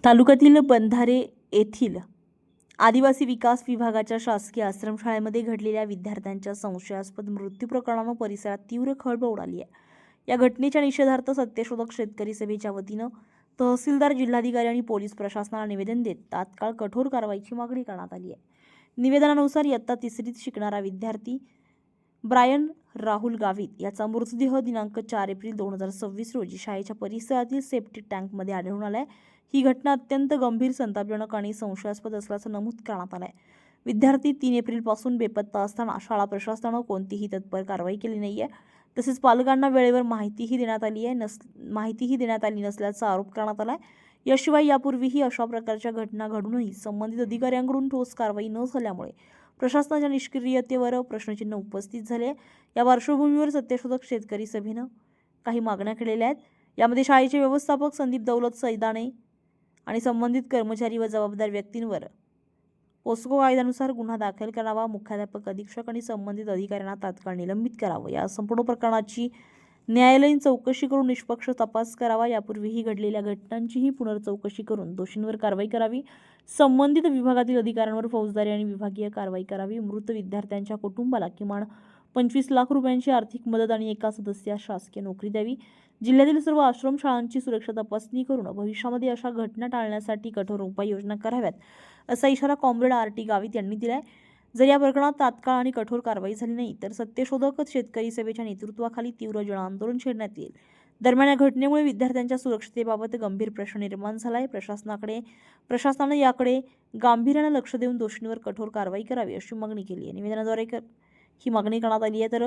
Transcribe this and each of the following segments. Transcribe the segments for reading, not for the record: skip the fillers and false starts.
तालुक्यातील बंधारे येथील आदिवासी विकास विभागाच्या शासकीय आश्रमशाळेमध्ये घडलेल्या विद्यार्थ्यांच्या संशयास्पद मृत्यू प्रकरणानं परिसरात तीव्र खळबळ उडाली आहे। या घटनेच्या निषेधार्थ सत्यशोधक शेतकरी सभेच्या वतीनं तहसीलदार, जिल्हाधिकारी आणि पोलीस प्रशासनाला निवेदन देत तात्काळ कठोर कारवाईची मागणी करण्यात आली आहे। निवेदनानुसार इयत्ता 3रीत शिकणारा विद्यार्थी ब्रायन राहुल गावित याचा मृतदेह दिनांक 4 एप्रिल 2026 रोजी शाळेच्या परिसरातील सेप्टिक टँकमध्ये आढळून आलाय। ही घटना अत्यंत गंभीर, संतापजनक आणि संशयास्पद असल्याचं नमूद करण्यात आलंय। विद्यार्थी 3 एप्रिलपासून बेपत्ता असताना शाळा प्रशासनानं कोणतीही तत्पर कारवाई केली नाहीये। तसेच पालकांना वेळेवर माहितीही देण्यात आली नसल्याचा आरोप करण्यात आलाय। याशिवाय यापूर्वीही अशा प्रकारच्या घटना घडूनही संबंधित अधिकाऱ्यांकडून ठोस कारवाई न झाल्यामुळे प्रशासनाच्या निष्क्रियतेवर प्रश्नचिन्ह उपस्थित झाले। या पार्श्वभूमीवर सत्यशोधक शेतकरी सभेनं काही मागण्या केलेल्या आहेत। यामध्ये शाळेचे व्यवस्थापक संदीप दौलत सैदाने आणि संबंधित कर्मचारी व जबाबदार व्यक्तींवर पोस्को कायद्यानुसार गुन्हा दाखल करावा, मुख्याध्यापक, अधीक्षक आणि संबंधित अधिकाऱ्यांना तात्काळ निलंबित करावं, या संपूर्ण प्रकरणाची न्यायालयीन चौकशी करून निष्पक्ष तपास करावा, यापूर्वीही घडलेल्या घटनांचीही पुनर्चौकशी करून दोषींवर कारवाई करावी, संबंधित विभागातील अधिकाऱ्यांवर फौजदारी आणि विभागीय कारवाई करावी, मृत विद्यार्थ्यांच्या कुटुंबाला किमान 25 लाख रुपयांची आर्थिक मदत आणि एका सदस्यास शासकीय नोकरी द्यावी, जिल्ह्यातील सर्व आश्रमशाळांची सुरक्षा तपासणी करून भविष्यामध्ये अशा घटना टाळण्यासाठी कठोर उपाययोजना कराव्यात, असा इशारा कॉम्रेड आर.टी. गावित यांनी दिलाय। जर या प्रकरणात तात्काळ आणि कठोर कारवाई झाली नाही तर सत्यशोधक शेतकरी सभेच्या नेतृत्वाखाली तीव्र जनआंदोलन छेडण्यात येईल। दरम्यान या घटनेमुळे विद्यार्थ्यांच्या सुरक्षिततेबाबत गंभीर प्रश्न निर्माण झालाय। प्रशासनानं याकडे गांभीर्याने लक्ष देऊन दोषींवर कठोर कारवाई करावी, अशी मागणी केली आहे। निवेदनाद्वारे ही मागणी करण्यात आली आहे। तर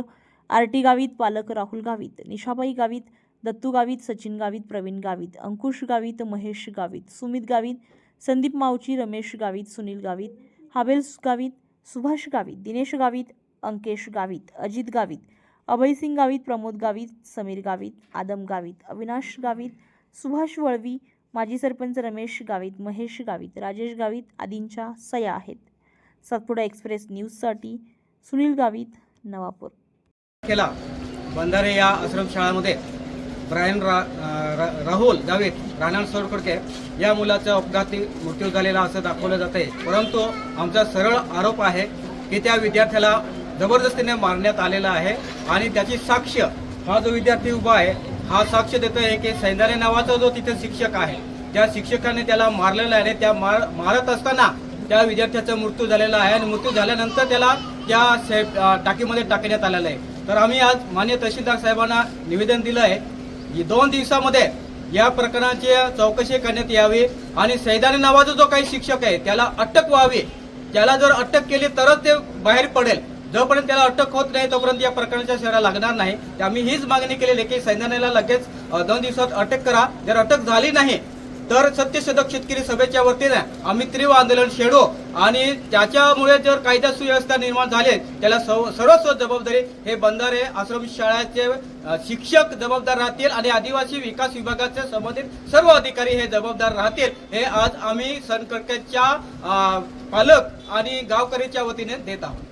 आर.टी. गावित, पालक राहुल गावित, निशाबाई गावित, दत्तू गावित, सचिन गावित, प्रवीण गावित, अंकुश गावित, महेश गावित, सुमित गावित, संदीप मावची, रमेश गावित, सुनील गावित, हाबेल गावित, सुभाष गावित, दिनेश गावित, अंकेश गावित, अजित गावित, अभयसिंग गावित, प्रमोद गावित, समीर गावित, आदम गावित, अविनाश गावित, सुभाष वळवी, माजी सरपंच रमेश गावित, महेश गावित, राजेश गावित आदींच्या सह्या आहेत। सातपुडा एक्सप्रेस न्यूजसाठी सुनील गावित, नवापूर। केला बंधारे या आश्रमशाळेमध्ये ब्रायन राहुल गावित राहणार सोडकडके या मुलाचा अपघाती मृत्यू झालेला असं दाखवलं जाते, परंतु आमचा सरळ आरोप आहे की त्या विद्यार्थ्याला जबरदस्तीने मारण्यात आलेला आहे आणि त्याची साक्ष हा जो विद्यार्थी उभा आहे हा साक्ष देतो आहे की सैंदाने नावाचा जो तिथे शिक्षक आहे त्या शिक्षकाने त्याला मारलेला आहे। त्या मारत असताना त्या विद्यार्थ्याचा मृत्यू झालेला आहे आणि मृत्यू झाल्यानंतर त्याला त्या टाकीमध्ये टाकण्यात आलेलं आहे। तर आम्ही आज माननीय तहसीलदार साहेबांना निवेदन दिलं आहे की 2 दिवसामध्ये या प्रकरणाची चौकशी करण्यात यावी आणि सैदाने नावाचा जो काही शिक्षक आहे त्याला अटक व्हावी। त्याला जर अटक केली तरच ते बाहेर पडेल, जोपर्यंत त्याला अटक होत नाही तोपर्यंत या प्रकरणाच्या शहरा लागणार नाही। आम्ही हीच मागणी केलेली आहे की सैदानेला लगेच 2 दिवसात अटक करा। जर अटक झाली नाही तर सत्यशोधक शेतकरी सभेच्या वतीने आम्ही तीव्र आंदोलन छेडू आणि त्याच्यामुळे जर कायदा सुव्यवस्था निर्माण झाले त्याला सर्वस्व जबाबदारी हे बंधारे आश्रमशाळेचे शिक्षक जबाबदार राहतील आणि आदिवासी विकास विभागाचे संबंधित सर्व अधिकारी हे जबाबदार राहतील। हे आज आम्ही सनकरकेच्या पालक आणि गावकरीच्या वतीने देत आहोत।